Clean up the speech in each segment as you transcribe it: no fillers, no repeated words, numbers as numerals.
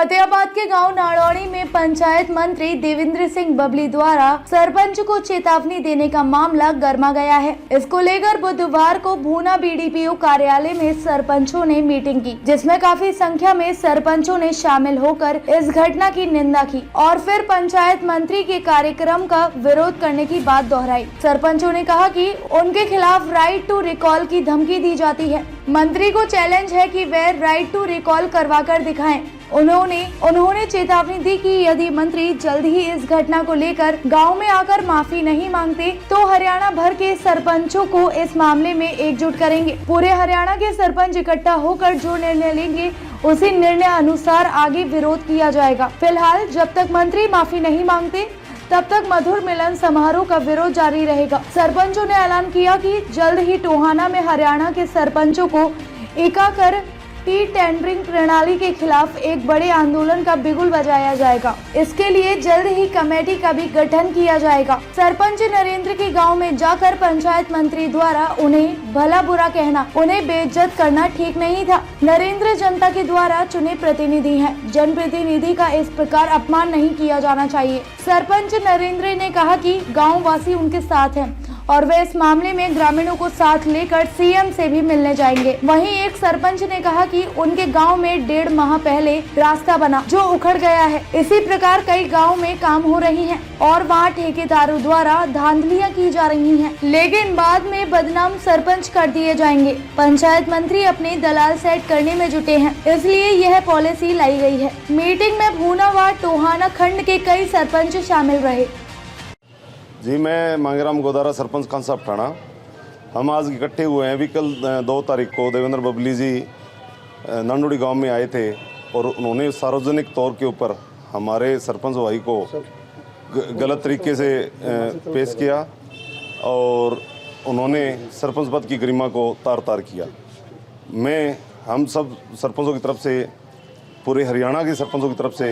फतेहाबाद के गांव नाड़ौड़ी में पंचायत मंत्री देवेंद्र सिंह बबली द्वारा सरपंच को चेतावनी देने का मामला गर्मा गया है। इसको लेकर बुधवार को भूना बीडीपीओ कार्यालय में सरपंचों ने मीटिंग की, जिसमें काफी संख्या में सरपंचों ने शामिल होकर इस घटना की निंदा की और फिर पंचायत मंत्री के कार्यक्रम का विरोध करने की बात दोहराई। सरपंचों ने कहा कि उनके खिलाफ राइट टू रिकॉल की धमकी दी जाती है। मंत्री को चैलेंज है कि वे राइट टू रिकॉल करवा कर दिखाएं। उन्होंने चेतावनी दी कि यदि मंत्री जल्द ही इस घटना को लेकर गांव में आकर माफी नहीं मांगते तो हरियाणा भर के सरपंचों को इस मामले में एकजुट करेंगे। पूरे हरियाणा के सरपंच इकट्ठा होकर जो निर्णय लेंगे उसी निर्णय अनुसार आगे विरोध किया जाएगा। फिलहाल जब तक मंत्री माफी नहीं मांगते तब तक मधुर मिलन समारोह का विरोध जारी रहेगा। सरपंचों ने ऐलान किया कि जल्द ही टोहाना में हरियाणा के सरपंचों को एका कर टी टेंडरिंग प्रणाली के खिलाफ एक बड़े आंदोलन का बिगुल बजाया जाएगा। इसके लिए जल्द ही कमेटी का भी गठन किया जाएगा। सरपंच नरेंद्र के गांव में जाकर पंचायत मंत्री द्वारा उन्हें भला बुरा कहना, उन्हें बेइज्जत करना ठीक नहीं था। नरेंद्र जनता के द्वारा चुने प्रतिनिधि हैं। जनप्रतिनिधि का इस प्रकार अपमान नहीं किया जाना चाहिए। सरपंच नरेंद्र ने कहा कि गाँव वासी उनके साथ है और वे इस मामले में ग्रामीणों को साथ लेकर सीएम से भी मिलने जाएंगे। वहीं एक सरपंच ने कहा कि उनके गांव में 1.5 माह पहले रास्ता बना जो उखड़ गया है। इसी प्रकार कई गांव में काम हो रही हैं और वहां ठेकेदारों द्वारा धांधलियां की जा रही हैं, लेकिन बाद में बदनाम सरपंच कर दिए जाएंगे। पंचायत मंत्री अपने दलाल सेट करने में जुटे हैं, इसलिए यह पॉलिसी लाई गई है। मीटिंग में भूना व टोहाना खंड के कई सरपंच शामिल रहे। जी, मैं मांगेराम गोदारा सरपंच खान साहब ठाणा। हम आज इकट्ठे हुए हैं। अभी कल 2 तारीख को देवेंद्र बबली जी नांदोड़ी गांव में आए थे और उन्होंने सार्वजनिक तौर के ऊपर हमारे सरपंच भाई को गलत तरीके से पेश किया और उन्होंने सरपंच पद की गरिमा को तार तार किया। हम सब सरपंचों की तरफ से, पूरे हरियाणा के सरपंचों की तरफ से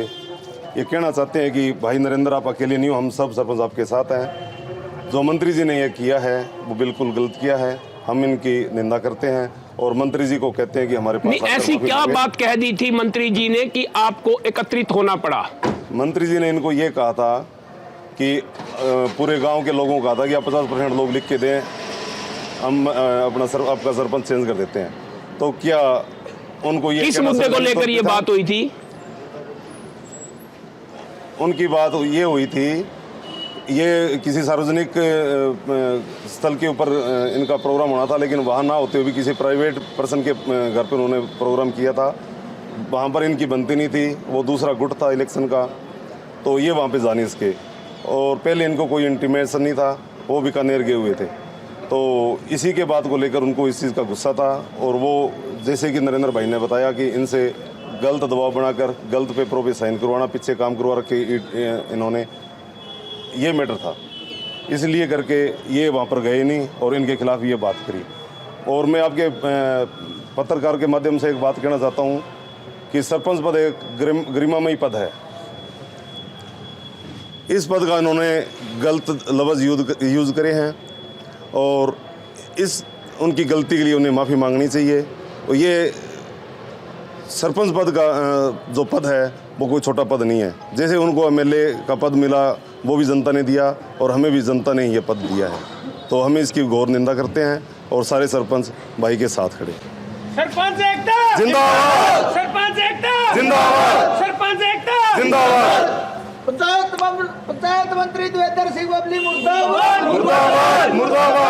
ये कहना चाहते हैं कि भाई नरेंद्र, आप अकेले नहीं हो, हम सब सरपंच आपके साथ हैं। जो मंत्री जी ने यह किया है वो बिल्कुल गलत किया है। हम इनकी निंदा करते हैं और मंत्री जी को कहते हैं कि हमारे पास ऐसी क्या बात कह दी थी मंत्री जी ने कि आपको एकत्रित होना पड़ा? मंत्री जी ने इनको ये कहा था कि पूरे गांव के लोगों को कहा था कि आप 50% लोग लिख के दें, हम आपका सरपंच चेंज कर देते हैं। तो क्या उनको ये किस मुद्दे को लेकर ये बात हुई थी? उनकी बात ये हुई थी, ये किसी सार्वजनिक स्थल के ऊपर इनका प्रोग्राम होना था, लेकिन वहाँ ना होते हुए भी किसी प्राइवेट पर्सन के घर पर उन्होंने प्रोग्राम किया था। वहाँ पर इनकी बनती नहीं थी, वो दूसरा गुट था इलेक्शन का, तो ये वहाँ पे जाने इसके। और पहले इनको कोई इंटीमेशन नहीं था, वो बीकानेर गए हुए थे। तो इसी के बात को लेकर उनको इस चीज़ का गुस्सा था और वो, जैसे कि नरेंद्र भाई ने बताया, कि इनसे गलत दबाव बनाकर गलत पेपरों पे साइन करवाना, पीछे काम करवा रखे इन्होंने, ये मैटर था। इसलिए करके ये वहाँ पर गए नहीं और इनके खिलाफ ये बात करी। और मैं आपके पत्रकार के माध्यम से एक बात कहना चाहता हूँ कि सरपंच पद एक गरिमामयी पद है। इस पद का इन्होंने गलत लफ्ज़ यूज़ करे हैं और इस उनकी गलती के लिए उन्हें माफ़ी मांगनी चाहिए। और ये सरपंच पद का जो पद है वो कोई छोटा पद नहीं है। जैसे उनको एमएलए का पद मिला वो भी जनता ने दिया और हमें भी जनता ने ये पद दिया है, तो हमें इसकी घोर निंदा करते हैं और सारे सरपंच भाई के साथ खड़े। सरपंच एकता जिंदाबाद, सरपंच एकता जिंदाबाद, सरपंच एकता जिंदाबाद, पंचायत मंत्री देवेंद्र सिंह बबली मुर्दाबाद, मुर्दाबाद, मुर्दाबाद।